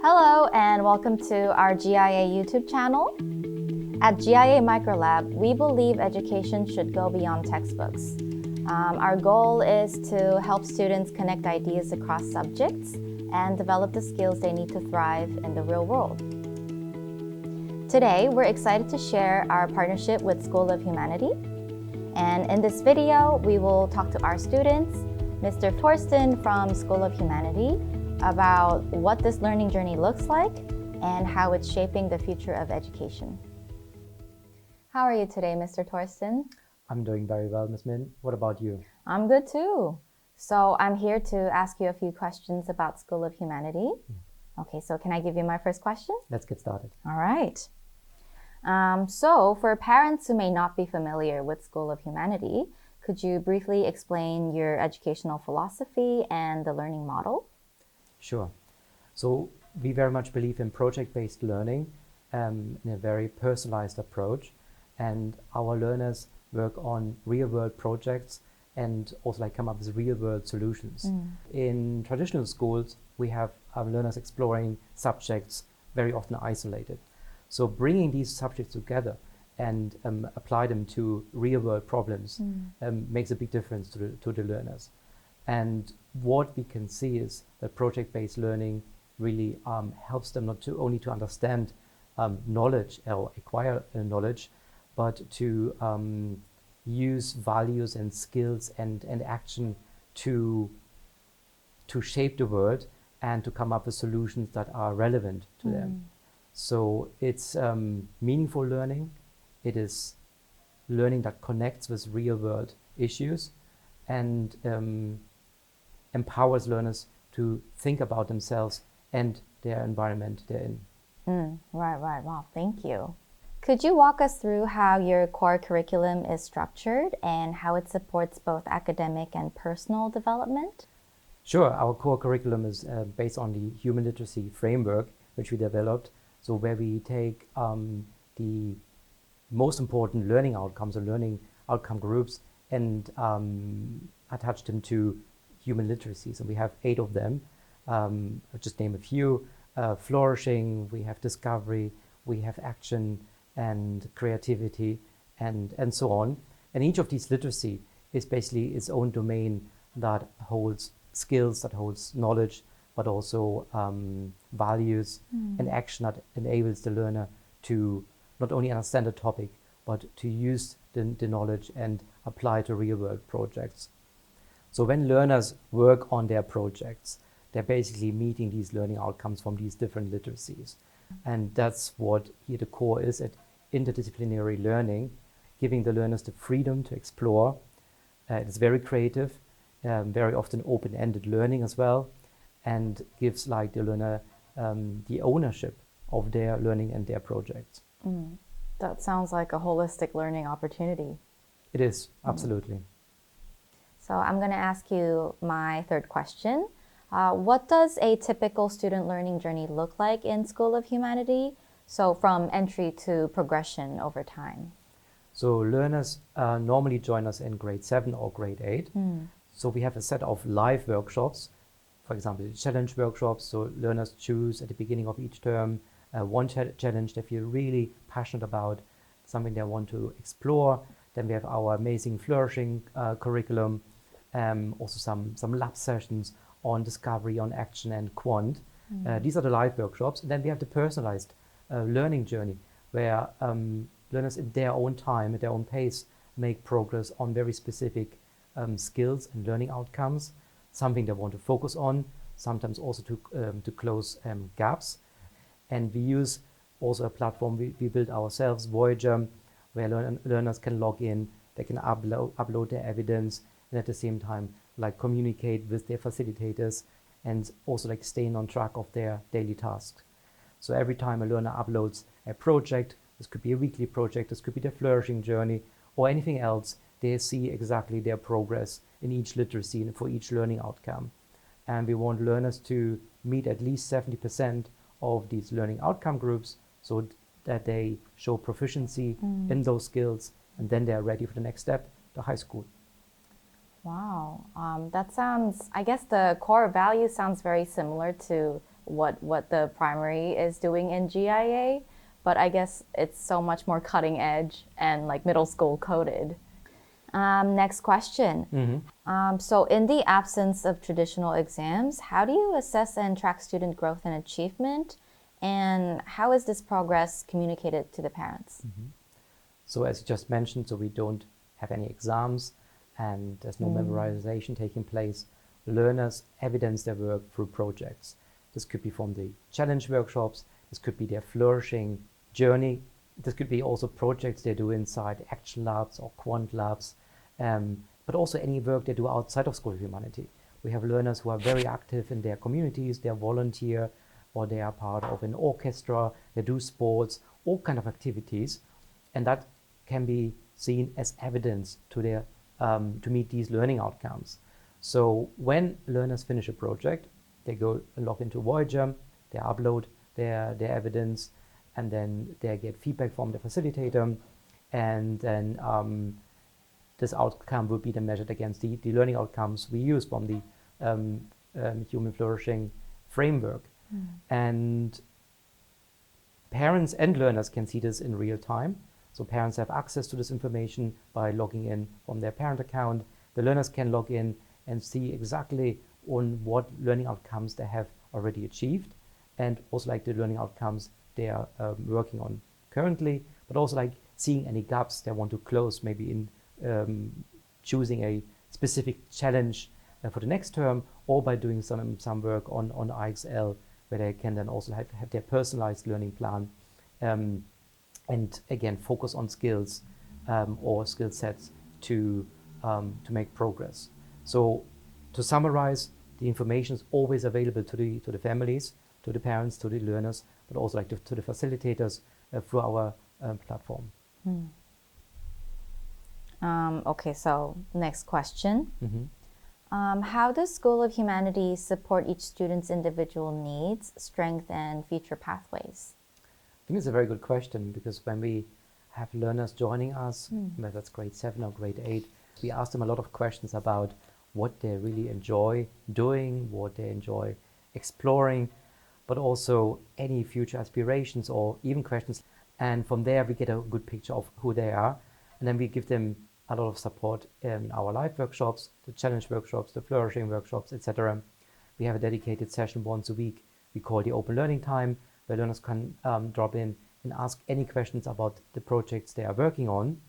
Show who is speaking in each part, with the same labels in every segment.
Speaker 1: Hello and welcome to our GIA YouTube channel. At GIA Microlab, we believe education should go beyond textbooks. Our goal is to help students connect ideas across subjects and develop the skills they need to thrive in the real world. Today, we're excited to share our partnership with School of Humanity. And in this video, we will talk to our students, Mr. Torsten from School of Humanity, about what this learning journey looks like and how it's shaping the future of education. How are you today, Mr. Torsten?
Speaker 2: I'm doing very well, Ms. Min. What about you?
Speaker 1: I'm good too. So I'm here to ask you a few questions about School of Humanity. Okay, so can I give you my first question?
Speaker 2: Let's get started.
Speaker 1: All right. So for parents who may not be familiar with School of Humanity, could you briefly explain your educational philosophy and the learning model?
Speaker 2: Sure. So we very much believe in project-based learning in a very personalized approach. And our learners work on real-world projects and also come up with real-world solutions. In traditional schools, we have our learners exploring subjects very often isolated. So bringing these subjects together and apply them to real-world problems makes a big difference to the learners. And what we can see is that project-based learning really helps them not to only to understand knowledge or acquire knowledge, but to use values and skills and action to shape the world and to come up with solutions that are relevant to them. So it's meaningful learning. It is learning that connects with real-world issues and empowers learners to think about themselves and their environment they're in.
Speaker 1: Right. Wow, thank you. Could you walk us through how your core curriculum is structured and how it supports both academic and personal development?
Speaker 2: Sure. Our core curriculum is based on the human literacy framework, which we developed. So where we take the most important learning outcomes or learning outcome groups and attach them to human literacies. And we have 8 of them. I'll just name a few. Flourishing, we have discovery, we have action and creativity and so on. And each of these literacy is basically its own domain that holds skills, that holds knowledge, but also values and action that enables the learner to not only understand the topic, but to use the knowledge and apply to real-world projects. So when learners work on their projects, they're basically meeting these learning outcomes from these different literacies. And that's what here the core is at interdisciplinary learning, giving the learners the freedom to explore. It's very creative, very often open-ended learning as well, and gives the learner the ownership of their learning and their projects.
Speaker 1: That sounds like a holistic learning opportunity.
Speaker 2: It is, absolutely.
Speaker 1: So I'm going to ask you my third question. What does a typical student learning journey look like in School of Humanity? So from entry to progression over time.
Speaker 2: So learners normally join us in grade 7 or grade 8. So we have a set of live workshops, for example, challenge workshops. So learners choose at the beginning of each term one challenge they feel really passionate about, something they want to explore. Then we have our amazing flourishing curriculum, also some lab sessions on discovery, on action and quant. These are the live workshops. And then we have the personalized learning journey where learners in their own time, at their own pace, make progress on very specific skills and learning outcomes, something they want to focus on, sometimes also to close gaps. And we use also a platform we built ourselves, Voyager, where learners can log in, they can upload their evidence, and at the same time communicate with their facilitators and also staying on track of their daily tasks. So every time a learner uploads a project, this could be a weekly project, this could be their flourishing journey or anything else, they see exactly their progress in each literacy and for each learning outcome. And we want learners to meet at least 70% of these learning outcome groups so that they show proficiency in those skills, and then they are ready for the next step, the high school.
Speaker 1: Wow, that sounds, I guess the core value sounds very similar to what the primary is doing in GIA, but I guess it's so much more cutting edge and like middle school coded. Next question. So in the absence of traditional exams, how do you assess and track student growth and achievement? And how is this progress communicated to the parents?
Speaker 2: So as you just mentioned, so we don't have any exams and there's no memorization taking place. Learners evidence their work through projects. This could be from the challenge workshops, this could be their flourishing journey, this could be also projects they do inside action labs or quant labs, but also any work they do outside of School of Humanity. We have learners who are very active in their communities, they volunteer, or they are part of an orchestra, they do sports, all kind of activities, and that can be seen as evidence to their to meet these learning outcomes. So when learners finish a project, they go and log into Voyager, they upload their evidence, and then they get feedback from the facilitator, and then this outcome will be then measured against the learning outcomes we use from the Human Flourishing Framework. And parents and learners can see this in real time. So parents have access to this information by logging in from their parent account. The learners can log in and see exactly on what learning outcomes they have already achieved, and also like the learning outcomes they are working on currently, but also like seeing any gaps they want to close, maybe in choosing a specific challenge for the next term, or by doing some work on IXL, where they can then also have their personalized learning plan, and again focus on skills or skill sets to make progress. So to summarize, the information is always available to the families, to the parents, to the learners, but also like to the facilitators through our platform.
Speaker 1: Okay, so next question. How does School of Humanity support each student's individual needs, strengths, and future pathways?
Speaker 2: I think it's a very good question, because when we have learners joining us, whether it's grade 7 or grade 8, we ask them a lot of questions about what they really enjoy doing, what they enjoy exploring, but also any future aspirations or even questions. And from there, we get a good picture of who they are. And then we give them a lot of support in our live workshops, the challenge workshops, the flourishing workshops, etc. We have a dedicated session once a week we call the open learning time, where learners can drop in and ask any questions about the projects they are working on.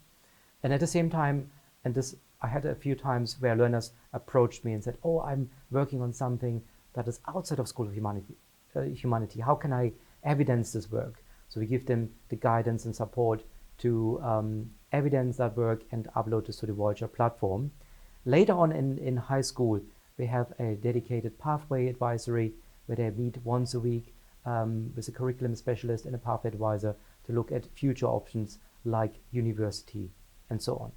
Speaker 2: And at the same time, and this I had a few times where learners approached me and said, oh, I'm working on something that is outside of School of Humanity. How can I evidence this work? So we give them the guidance and support to evidence that work and upload this to the Voyager platform. Later on in high school, we have a dedicated pathway advisory where they meet once a week with a curriculum specialist and a pathway advisor to look at future options like university and so on.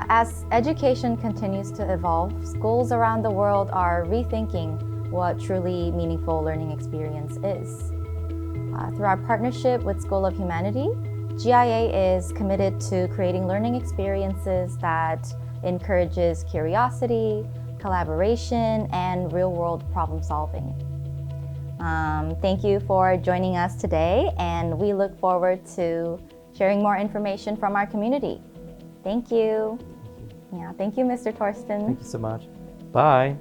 Speaker 1: As education continues to evolve, schools around the world are rethinking what truly meaningful learning experience is. Through our partnership with School of Humanity, GIA is committed to creating learning experiences that encourages curiosity, collaboration, and real-world problem solving. Thank you for joining us today, and we look forward to sharing more information from our community. Thank you. Yeah, thank you, Mr. Torsten.
Speaker 2: Thank you so much. Bye.